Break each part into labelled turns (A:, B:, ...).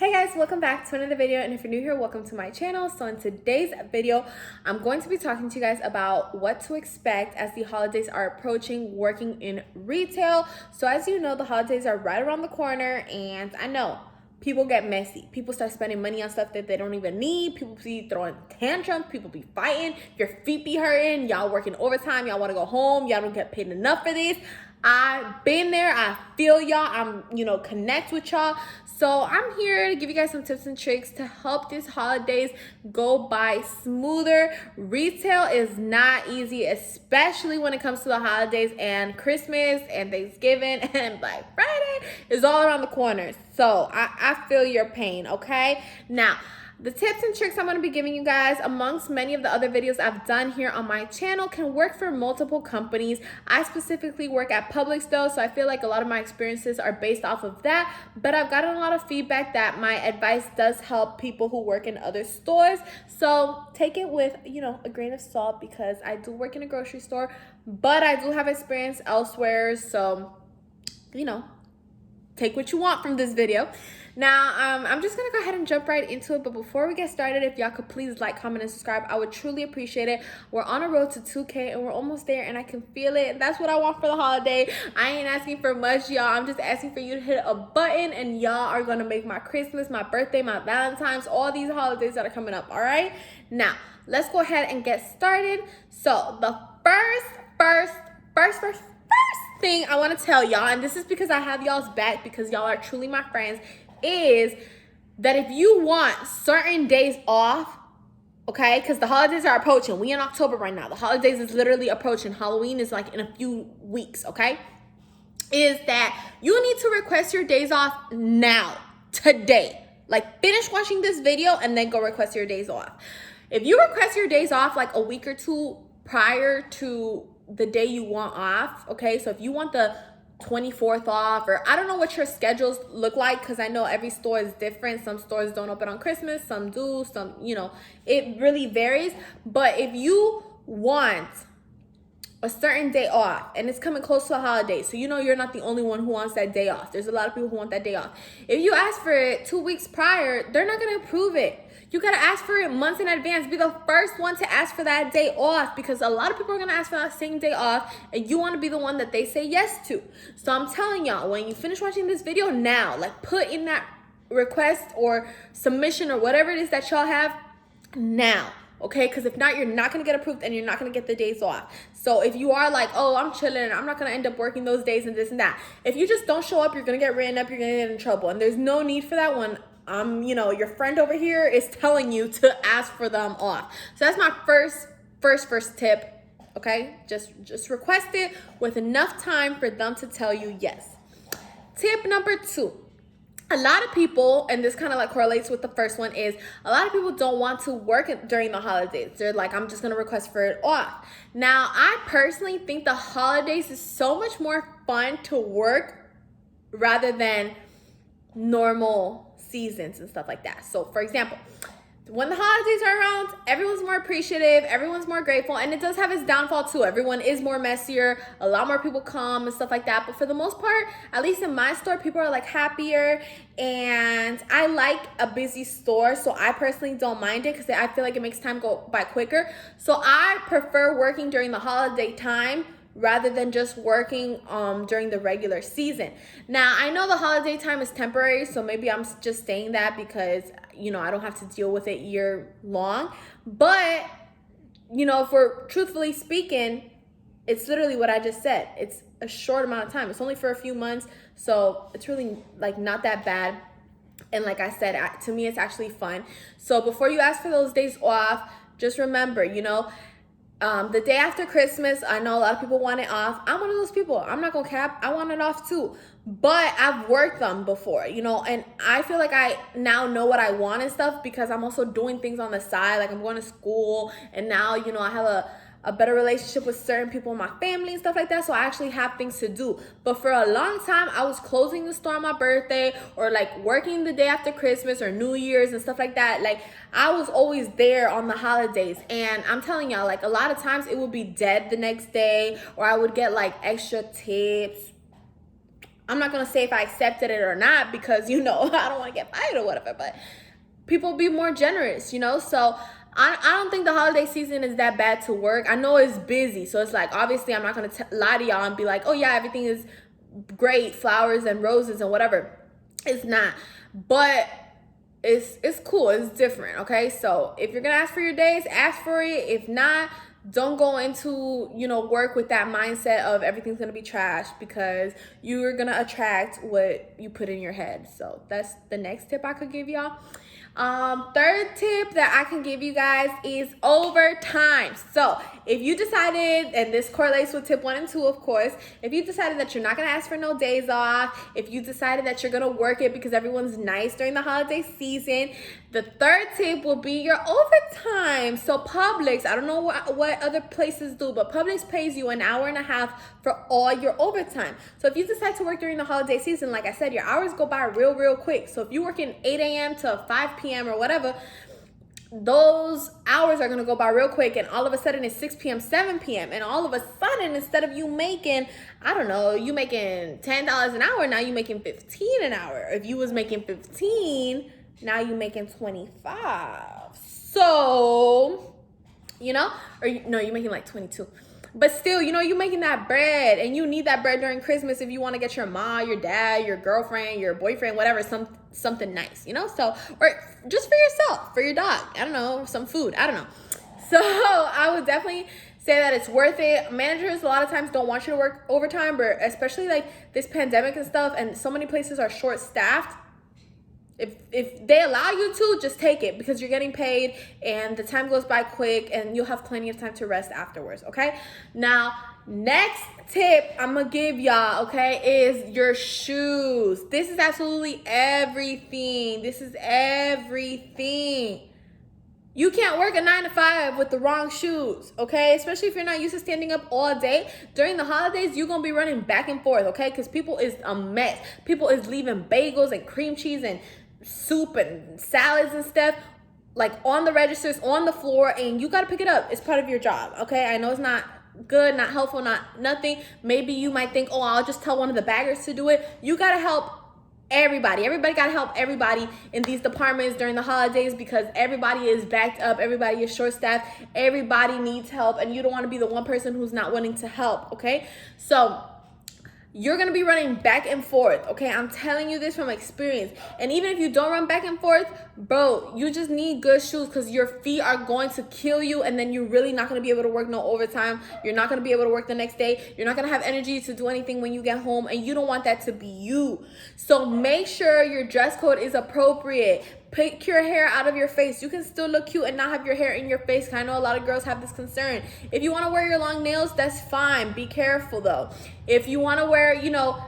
A: Hey guys, welcome back to another video, and if you're new here, welcome to my channel. So in today's video, I'm going to be talking to you guys about what to expect as the holidays are approaching working in retail. So as you know, the holidays are right around the corner, and I know people get messy. People start spending money on stuff that they don't even need. People be throwing tantrums. People be fighting. Your feet be hurting. Y'all working overtime. Y'all want to go home. Y'all don't get paid enough for this. I've been there. I feel y'all. I'm, connect with y'all. So I'm here to give you guys some tips and tricks to help these holidays go by smoother. Retail is not easy, especially when it comes to the holidays, and Christmas and Thanksgiving and Black Friday is all around the corner. So I feel your pain, okay? Now, the tips and tricks I'm going to be giving you guys, amongst many of the other videos I've done here on my channel, can work for multiple companies. I specifically work at Publix though, so I feel like a lot of my experiences are based off of that. But I've gotten a lot of feedback that my advice does help people who work in other stores. So take it with, a grain of salt, because I do work in a grocery store, but I do have experience elsewhere. So, take what you want from this video. Now, I'm just gonna go ahead and jump right into it. But before we get started, if y'all could please like, comment, and subscribe, I would truly appreciate it. We're on a road to 2K and we're almost there, and I can feel it. That's what I want for the holiday. I ain't asking for much, y'all. I'm just asking for you to hit a button, and y'all are gonna make my Christmas, my birthday, my Valentine's, all these holidays that are coming up, all right? Now, let's go ahead and get started. So the first thing I want to tell y'all, and this is because I have y'all's back, because y'all are truly my friends, is that if you want certain days off, okay, because the holidays are approaching. We in October right now. The holidays is literally approaching. Halloween is like in a few weeks, okay? Is that you need to request your days off now, today. Like, finish watching this video and then go request your days off. If you request your days off like a week or two prior to the day you want off, okay, so if you want the 24th off, or I don't know what your schedules look like, because I know every store is different. Some stores don't open on Christmas, some do, some, it really varies. But if you want a certain day off and it's coming close to the holiday, so you're not the only one who wants that day off. There's a lot of people who want that day off. If you ask for it 2 weeks prior, they're not going to approve it. You got to ask for it months in advance. Be the first one to ask for that day off, because a lot of people are going to ask for that same day off, and you want to be the one that they say yes to. So I'm telling y'all, when you finish watching this video now, like, put in that request or submission or whatever it is that y'all have now. Okay, because if not, you're not going to get approved and you're not going to get the days off. So if you are like, oh, I'm chilling, I'm not going to end up working those days and this and that. If you just don't show up, you're going to get written up, you're going to get in trouble. And there's no need for that one. Your friend over here is telling you to ask for them off. So that's my first tip. Okay, just request it with enough time for them to tell you yes. Tip number 2. A lot of people, and this kind of like correlates with the first one, is a lot of people don't want to work during the holidays. They're like, I'm just going to request for it off. Now, I personally think the holidays is so much more fun to work rather than normal seasons and stuff like that. So, for example, when the holidays are around, everyone's more appreciative, everyone's more grateful, and it does have its downfall too. Everyone is more messier, a lot more people come and stuff like that. But for the most part, at least in my store, people are like happier, and I like a busy store, so I personally don't mind it, because I feel like it makes time go by quicker. So I prefer working during the holiday time rather than just working during the regular season. Now, I know the holiday time is temporary, so maybe I'm just saying that because, I don't have to deal with it year long. But, if we're truthfully speaking, it's literally what I just said. It's a short amount of time. It's only for a few months, so it's really like not that bad. And like I said, to me, it's actually fun. So before you ask for those days off, just remember, the day after Christmas, I know a lot of people want it off. I'm one of those people. I'm not gonna cap. I want it off too. But I've worked them before, and I feel like I now know what I want and stuff, because I'm also doing things on the side. Like, I'm going to school, and now, I have a better relationship with certain people in my family and stuff like that. So I actually have things to do. But for a long time, I was closing the store on my birthday, or like working the day after Christmas or New Year's and stuff like that. Like, I was always there on the holidays. And I'm telling y'all, like, a lot of times it would be dead the next day, or I would get like extra tips. I'm not gonna say if I accepted it or not, because you know I don't want to get fired or whatever, but people be more generous, you know. So I don't think the holiday season is that bad to work. I know it's busy, so it's like, obviously I'm not gonna lie to y'all and be like, oh yeah, everything is great, flowers and roses and whatever. It's not, but it's cool, it's different. Okay, so if you're gonna ask for your days, ask for it. If not, don't go into, you know, work with that mindset of everything's gonna be trash, because you're gonna attract what you put in your head. So that's the next tip I could give y'all. Third tip that I can give you guys is overtime. So if you decided, and this correlates with tip 1 and 2, of course, if you decided that you're not gonna ask for no days off, if you decided that you're gonna work it because everyone's nice during the holiday season, the third tip will be your overtime. So Publix, I don't know what other places do, but Publix pays you an hour and a half for all your overtime. So if you decide to work during the holiday season, like I said, your hours go by real quick. So if you're working 8 a.m. to 5 p.m. or whatever, those hours are gonna go by real quick, and all of a sudden it's 6 p.m., 7 p.m., and all of a sudden, instead of you making, I don't know, you making $10 an hour, now you making $15 an hour. If you was making 15, now you making 25. So, you know, or no, you're making like 22. But still, you know, you're making that bread, and you need that bread during Christmas if you want to get your mom, your dad, your girlfriend, your boyfriend, whatever, something nice, you know? So, or just for yourself, for your dog, I don't know, some food, I don't know. So I would definitely say that it's worth it. Managers a lot of times don't want you to work overtime, but especially like this pandemic and stuff, and so many places are short-staffed. If they allow you to, just take it, because you're getting paid and the time goes by quick and you'll have plenty of time to rest afterwards, okay? Now, next tip I'm gonna give y'all, okay, is your shoes. This is absolutely everything. This is everything. You can't work a 9 to 5 with the wrong shoes, okay? Especially if you're not used to standing up all day. During the holidays, you're gonna be running back and forth, okay? Because people is a mess. People is leaving bagels and cream cheese and soup and salads and stuff like on the registers, on the floor, and you gotta pick it up. It's part of your job, okay? I know it's not good, not helpful, not nothing. Maybe you might think, oh, I'll just tell one of the baggers to do it. You gotta help everybody gotta help everybody in these departments during the holidays, because everybody is backed up, everybody is short-staffed, everybody needs help, and you don't want to be the one person who's not wanting to help, okay? So you're gonna be running back and forth, okay? I'm telling you this from experience. And even if you don't run back and forth, bro, you just need good shoes, because your feet are going to kill you, and then you're really not gonna be able to work no overtime. You're not gonna be able to work the next day. You're not gonna have energy to do anything when you get home, and you don't want that to be you. So make sure your dress code is appropriate. Pick your hair out of your face. You can still look cute and not have your hair in your face. I know a lot of girls have this concern. If you want to wear your long nails, that's fine. Be careful though. If you want to wear, you know,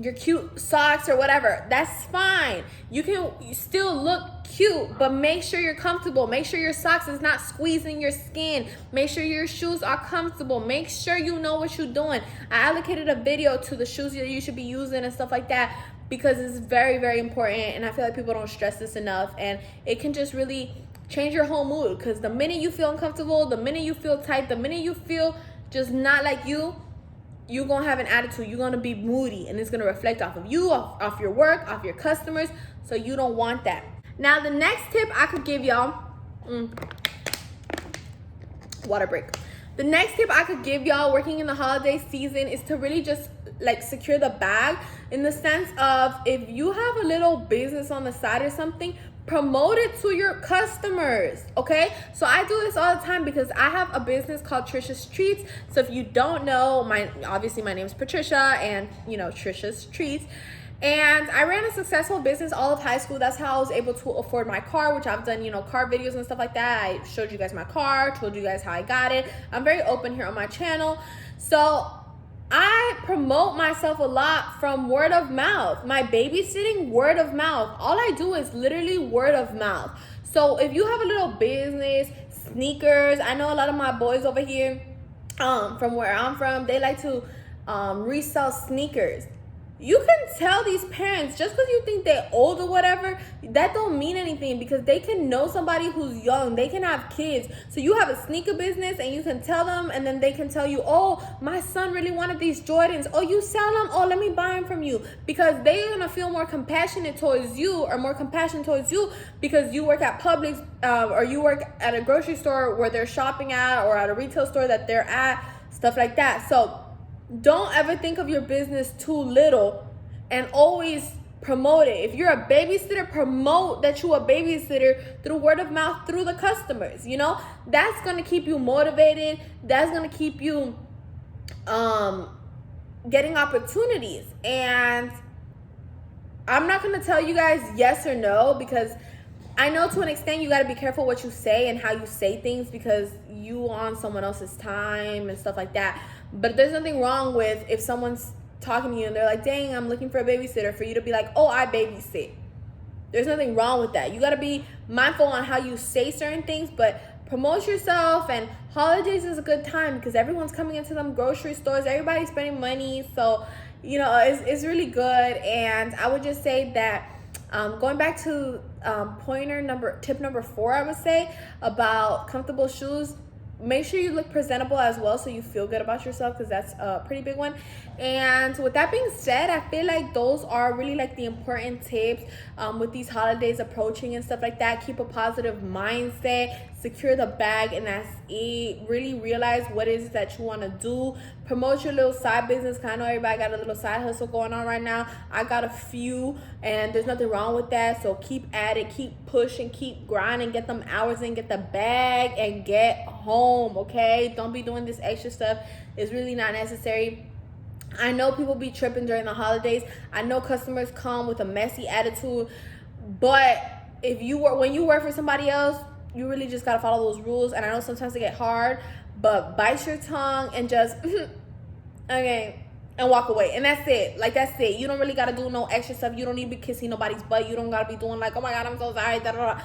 A: your cute socks or whatever, that's fine. You can still look cute, but make sure you're comfortable. Make sure your socks is not squeezing your skin. Make sure your shoes are comfortable. Make sure you know what you're doing. I allocated a video to the shoes that you should be using and stuff like that, because it's very important, and I feel like people don't stress this enough, and it can just really change your whole mood. Because the minute you feel uncomfortable, the minute you feel tight, the minute you feel just not like you're gonna have an attitude. You're gonna be moody, and it's gonna reflect off of you, off your work, off your customers. So you don't want that. Now the next tip I could give y'all, water break. The next tip I could give y'all working in the holiday season is to really just like secure the bag, in the sense of, if you have a little business on the side or something, promote it to your customers, okay? So I do this all the time, because I have a business called Trisha's Treats. So if you don't know, obviously my name is Patricia, and you know, Trisha's Treats. And I ran a successful business all of high school. That's how I was able to afford my car, which I've done, you know, car videos and stuff like that. I showed you guys my car, told you guys how I got it. I'm very open here on my channel. So I promote myself a lot from word of mouth. My babysitting, word of mouth. All I do is literally word of mouth. So if you have a little business, sneakers, I know a lot of my boys over here, from where I'm from, they like to resell sneakers. You can tell these parents, just because you think they're old or whatever, that don't mean anything, because they can know somebody who's young. They can have kids. So you have a sneaker business and you can tell them, and then they can tell you, oh, my son really wanted these Jordans. Oh, you sell them? Oh, let me buy them from you. Because they're going to feel more compassionate towards you, or more compassion towards you, because you work at Publix, or you work at a grocery store where they're shopping at, or at a retail store that they're at, stuff like that. So don't ever think of your business too little, and always promote it. If you're a babysitter, promote that you're a babysitter through word of mouth, through the customers. You know, that's going to keep you motivated. That's going to keep you getting opportunities. And I'm not going to tell you guys yes or no, because I know to an extent you got to be careful what you say and how you say things, because you on someone else's time and stuff like that. But there's nothing wrong with, if someone's talking to you and they're like, dang, I'm looking for a babysitter, for you to be like, oh, I babysit. There's nothing wrong with that. You got to be mindful on how you say certain things, but promote yourself. And holidays is a good time because everyone's coming into them grocery stores. Everybody's spending money. So, you know, it's really good. And I would just say that going back to tip number 4, I would say about comfortable shoes, make sure you look presentable as well, so you feel good about yourself, because that's a pretty big one. And with that being said, I feel like those are really like the important tips with these holidays approaching and stuff like that. Keep a positive mindset, secure the bag, and that's it. Really realize what it is that you want to do. Promote your little side business, because I know everybody got a little side hustle going on right now. I got a few, and there's nothing wrong with that. So keep at it, keep pushing, keep grinding, get them hours in, get the bag, and get home, okay? Don't be doing this extra stuff. It's really not necessary. I know people be tripping during the holidays. I know customers come with a messy attitude, but when you work for somebody else, you really just gotta follow those rules. And I know sometimes they get hard, but bite your tongue and just okay, and walk away. And that's it. Like, that's it. You don't really gotta do no extra stuff. You don't need to be kissing nobody's butt. You don't gotta be doing like, oh my god, I'm so sorry, da, da, da.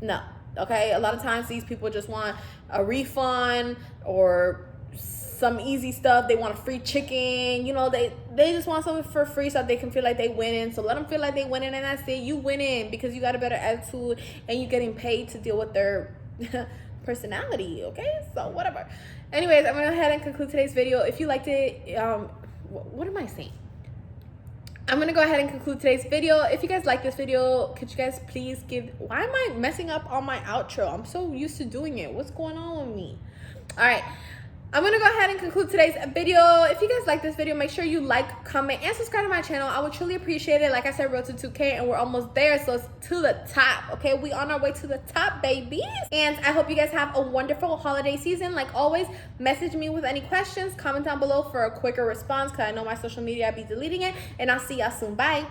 A: No. Okay, a lot of times these people just want a refund or some easy stuff. They want a free chicken. You know, they just want something for free so they can feel like they winning. So let them feel like they winning, and that's it. You winning because you got a better attitude and you getting paid to deal with their personality. Okay, so whatever. Anyways, I'm gonna go ahead and conclude today's video. If you liked it, what am I saying? I'm gonna go ahead and conclude today's video. If you guys like this video, could you guys please why am I messing up on my outro? I'm so used to doing it. What's going on with me? All right, I'm gonna go ahead and conclude today's video. If you guys like this video, make sure you like, comment, and subscribe to my channel. I would truly appreciate it. Like I said, road to 2K, and we're almost there, so it's to the top. Okay, we on our way to the top, babies. And I hope you guys have a wonderful holiday season. Like always, message me with any questions, comment down below for a quicker response, because I know my social media, I be deleting it. And I'll see y'all soon. Bye.